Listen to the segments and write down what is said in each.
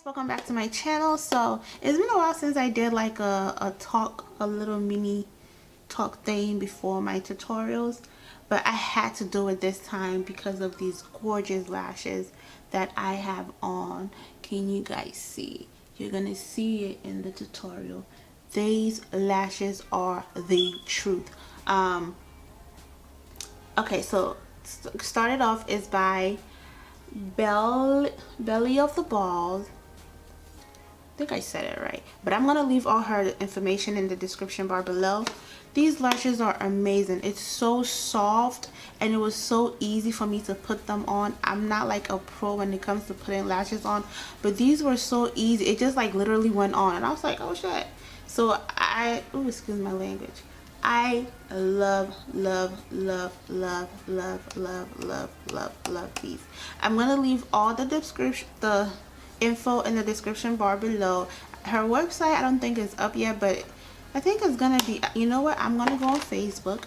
welcome back to my channel. So it's been a while since I did like a little mini talk thing before my tutorials, but I had to do it this time because of these gorgeous lashes that I have on. Can you guys see? You're gonna see it in the tutorial. These lashes are the truth. Okay, so started off is by Belly of the Balls. I think I said it right, but I'm gonna leave all her information in the description bar below. These lashes are amazing. It's so soft and it was so easy for me to put them on. I'm not like a pro when it comes to putting lashes on, but these were so easy. It just like literally went on and I was like, oh shit. So excuse my language, I love these. I'm gonna leave all the info in the description bar below. Her website I don't think is up yet, but I think it's gonna be. You know what, I'm gonna go on Facebook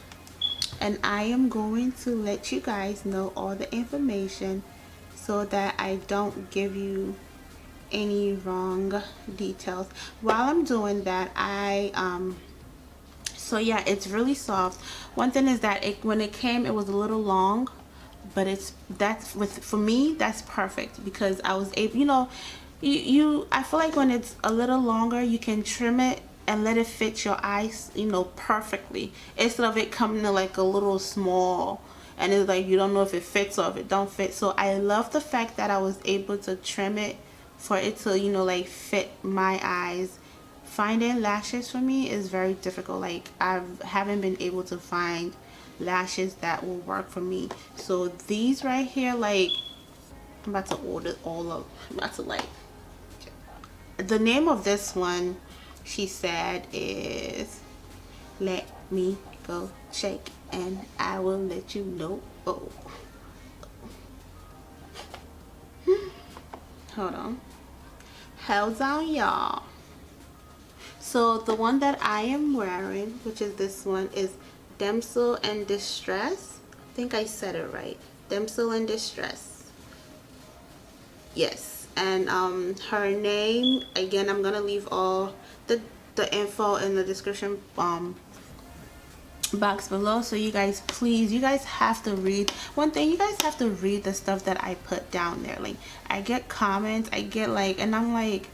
and I am going to let you guys know all the information so that I don't give you any wrong details. While I'm doing that, so yeah, it's really soft. One thing is that when it came, it was a little long, but for me that's perfect because I was able, I feel like when it's a little longer you can trim it and let it fit your eyes, perfectly, instead of it coming to like a little small and it's like you don't know if it fits or if it don't fit. So I love the fact that I was able to trim it for it to like fit my eyes. Finding lashes for me is very difficult. Like I haven't been able to find lashes that will work for me. So these right here, like I'm about to order all of, I'm about to like, the name of this one she said is Let Me Go Shake and I Will Let You Know. Oh, hold on, hold on y'all. So the one that I am wearing, which is this one, is Damsel in Distress. I think I said it right. Damsel in Distress. Yes. And her name, again, I'm gonna leave all the info in the description box below. So you guys, please, you guys have to read. One thing, you guys have to read the stuff that I put down there. Like I get comments, I get like, and I'm like,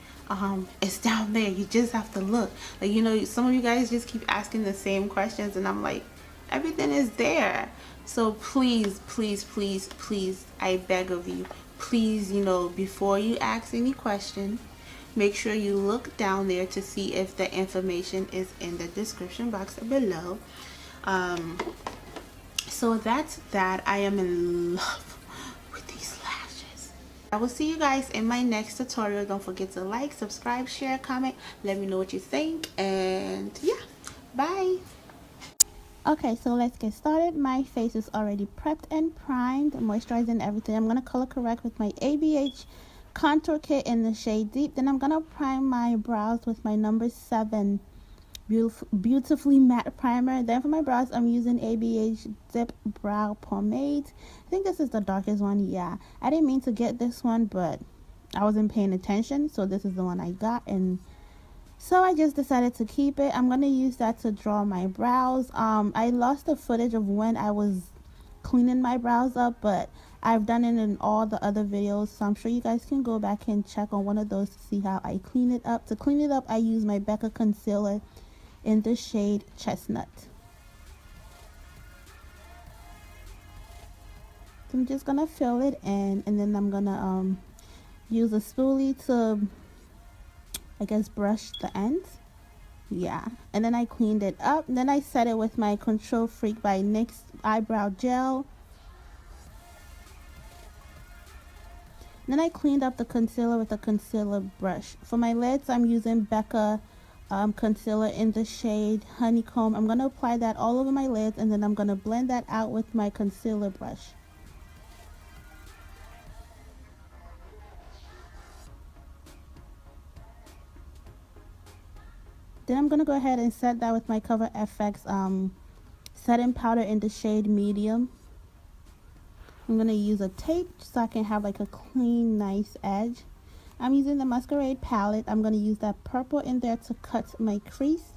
it's down there, you just have to look. Like, some of you guys just keep asking the same questions and I'm like, everything is there. So please, I beg of you, please, before you ask any question, make sure you look down there to see if the information is in the description box below. So that's that. I am in love with these lashes. I will see you guys in my next tutorial. Don't forget to like, subscribe, share, comment, let me know what you think, and yeah, bye. Okay, so let's get started. My face is already prepped and primed, moisturized and everything. I'm gonna color correct with my ABH contour kit in the shade Deep. Then I'm gonna prime my brows with my number 7 beautifully matte primer. Then for my brows, I'm using ABH Dip Brow Pomade. I think this is the darkest one. Yeah, I didn't mean to get this one, but I wasn't paying attention, so this is the one I got, and so I just decided to keep it. I'm going to use that to draw my brows. I lost the footage of when I was cleaning my brows up, but I've done it in all the other videos, so I'm sure you guys can go back and check on one of those to see how I clean it up. To clean it up, I use my Becca concealer in the shade Chestnut. So I'm just going to fill it in, and then I'm going to use a spoolie to, I guess, brush the ends. Yeah, and then I cleaned it up. Then I set it with my Control Freak by NYX eyebrow gel. Then I cleaned up the concealer with a concealer brush. For my lids, I'm using Becca concealer in the shade Honeycomb. I'm going to apply that all over my lids, and then I'm going to blend that out with my concealer brush. Then I'm going to go ahead and set that with my Cover FX setting powder in the shade Medium. I'm going to use a tape so I can have like a clean, nice edge. I'm using the Masquerade palette. I'm going to use that purple in there to cut my crease.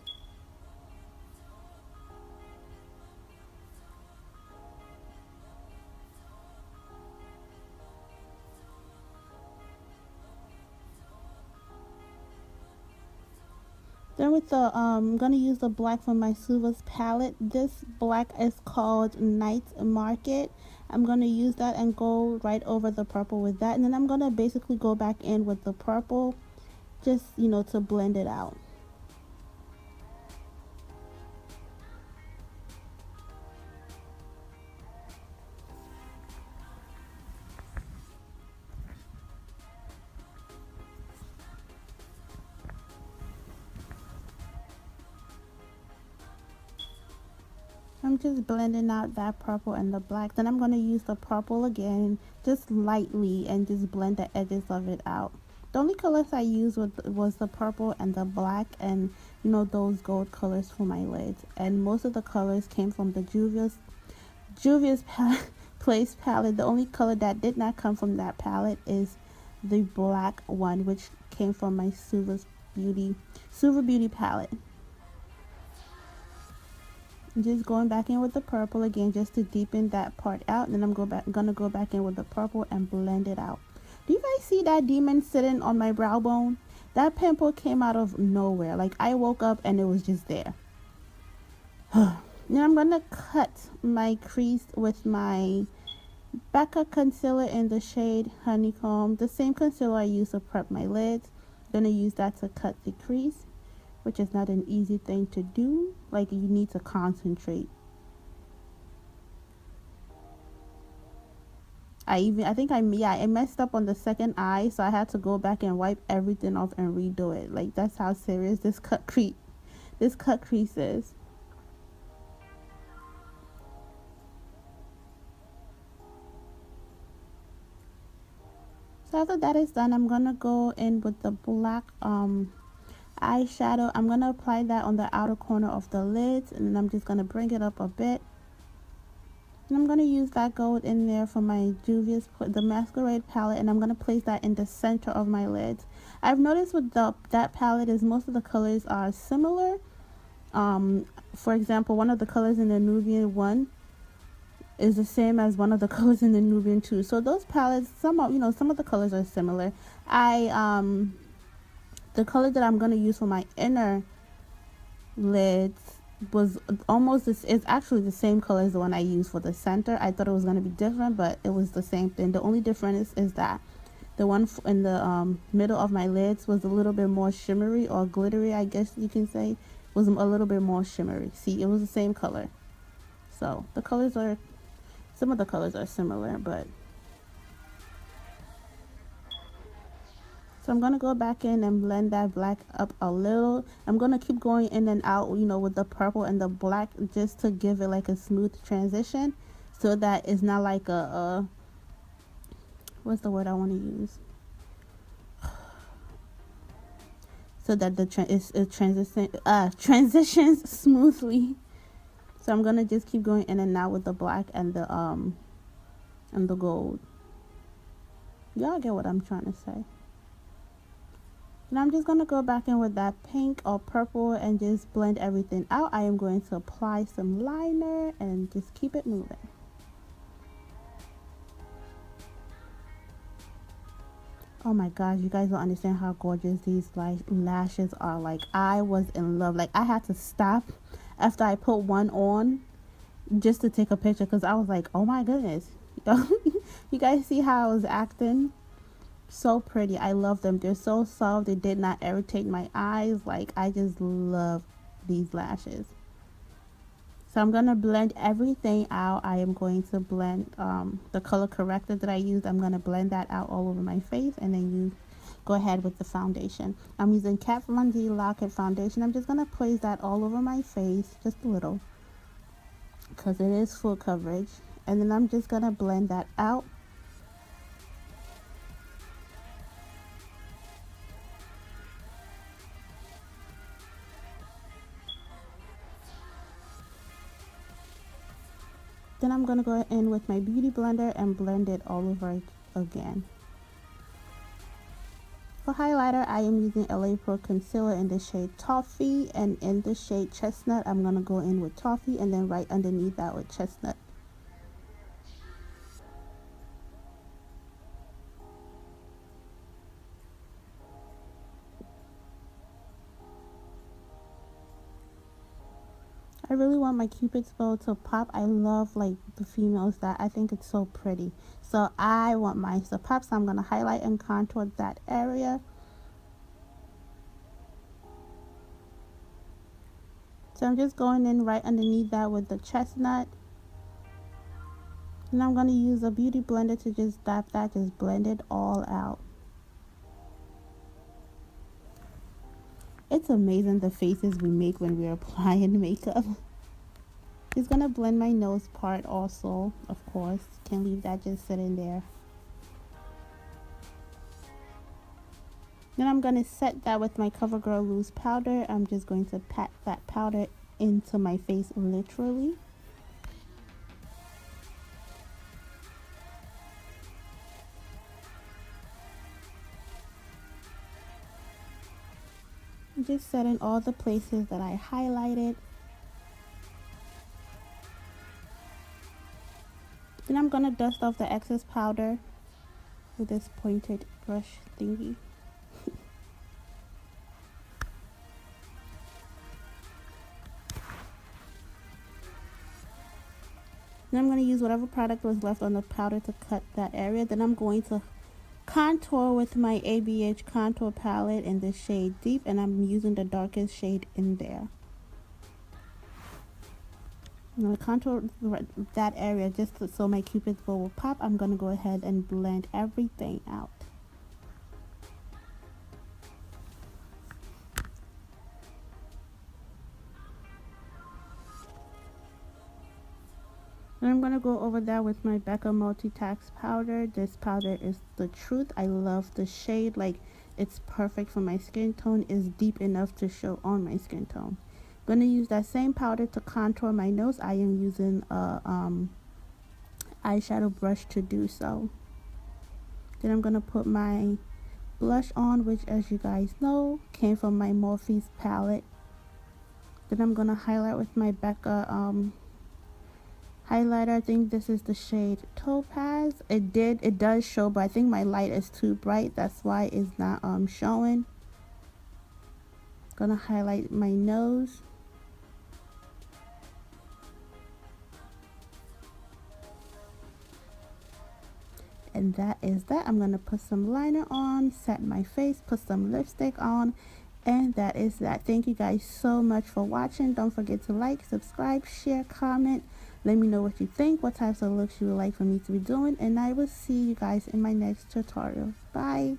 Then with the I'm gonna use the black from my Juvias palette. This black is called Night Market. I'm gonna use that and go right over the purple with that, and then I'm gonna basically go back in with the purple, just to blend it out. I'm just blending out that purple and the black. Then I'm going to use the purple again, just lightly, and just blend the edges of it out. The only colors I used was the purple and the black, and those gold colors for my lids. And most of the colors came from the Juvias Place palette. The only color that did not come from that palette is the black one, which came from my Silver Beauty palette. I'm just going back in with the purple again, just to deepen that part out, and then I'm gonna go back in with the purple and blend it out. Do you guys see that demon sitting on my brow bone? That pimple came out of nowhere. Like, I woke up and it was just there. Now I'm gonna cut my crease with my Becca concealer in the shade Honeycomb, the same concealer I use to prep my lids. I'm gonna use that to cut the crease, which is not an easy thing to do. Like, you need to concentrate. I think I messed up on the second eye, so I had to go back and wipe everything off and redo it. Like, that's how serious this cut crease is. So after that is done, I'm gonna go in with the black eyeshadow. I'm gonna apply that on the outer corner of the lids, and then I'm just gonna bring it up a bit. And I'm gonna use that gold in there for my the Masquerade palette, and I'm gonna place that in the center of my lids. I've noticed with that palette is most of the colors are similar. For example, one of the colors in the Nubian one is the same as one of the colors in the Nubian 2. So those palettes, some of the colors are similar. The color that I'm going to use for my inner lids was it's actually the same color as the one I used for the center. I thought it was going to be different, but it was the same thing. The only difference is that the one in the middle of my lids was a little bit more shimmery or glittery, I guess you can say. Was a little bit more shimmery. See, it was the same color. So some of the colors are similar, but so I'm going to go back in and blend that black up a little. I'm going to keep going in and out, with the purple and the black, just to give it like a smooth transition, so that it's not like what's the word I want to use? So that it transitions smoothly. So I'm going to just keep going in and out with the black and the gold. Y'all get what I'm trying to say. And I'm just going to go back in with that pink or purple and just blend everything out. I am going to apply some liner and just keep it moving. Oh my gosh, you guys don't understand how gorgeous these lashes are. Like, I was in love. Like, I had to stop after I put one on just to take a picture, because I was like, oh my goodness. You guys see how I was acting? So pretty. I love them. They're so soft. They did not irritate my eyes. Like, I just love these lashes. So I'm going to blend everything out. I am going to blend the color corrector that I used. I'm going to blend that out all over my face, and then you go ahead with the foundation. I'm using Kat Von D Lock-It foundation. I'm just going to place that all over my face, just a little, because it is full coverage. And then I'm just going to blend that out. Then I'm going to go in with my beauty blender and blend it all over again. For highlighter, I am using LA Pro Concealer in the shade Toffee, and in the shade Chestnut, I'm going to go in with Toffee and then right underneath that with Chestnut. I really want my Cupid's bow to pop. I love like the females that I think it's so pretty. So I want mine to pop. So I'm going to highlight and contour that area. So I'm just going in right underneath that with the Chestnut. And I'm going to use a beauty blender to just dab that, just blend it all out. It's amazing the faces we make when we're applying makeup. Just gonna blend my nose part also, of course. Can't leave that just sitting there. Then I'm gonna set that with my CoverGirl loose powder. I'm just going to pat that powder into my face literally. Just setting all the places that I highlighted. Then I'm gonna dust off the excess powder with this pointed brush thingy. Then I'm going to use whatever product was left on the powder to cut that area. Then I'm going to contour with my ABH contour palette in the shade Deep, and I'm using the darkest shade in there. I'm going to contour that area just so my Cupid's bow will pop. I'm going to go ahead and blend everything out. And I'm going to go over that with my Becca Multitask powder. This powder is the truth. I love the shade. Like, it's perfect for my skin tone. It's deep enough to show on my skin tone. I'm going to use that same powder to contour my nose. I am using a eyeshadow brush to do so. Then I'm going to put my blush on, which, as you guys know, came from my Morphe's palette. Then I'm going to highlight with my Becca highlighter. I think this is the shade Topaz. It does show, but I think my light is too bright. That's why it's not showing. Gonna highlight my nose. And that is that. I'm gonna put some liner on, set my face, put some lipstick on, and that is that. Thank you guys so much for watching. Don't forget to like, subscribe, share, comment. Let me know what you think, what types of looks you would like for me to be doing, and I will see you guys in my next tutorial. Bye.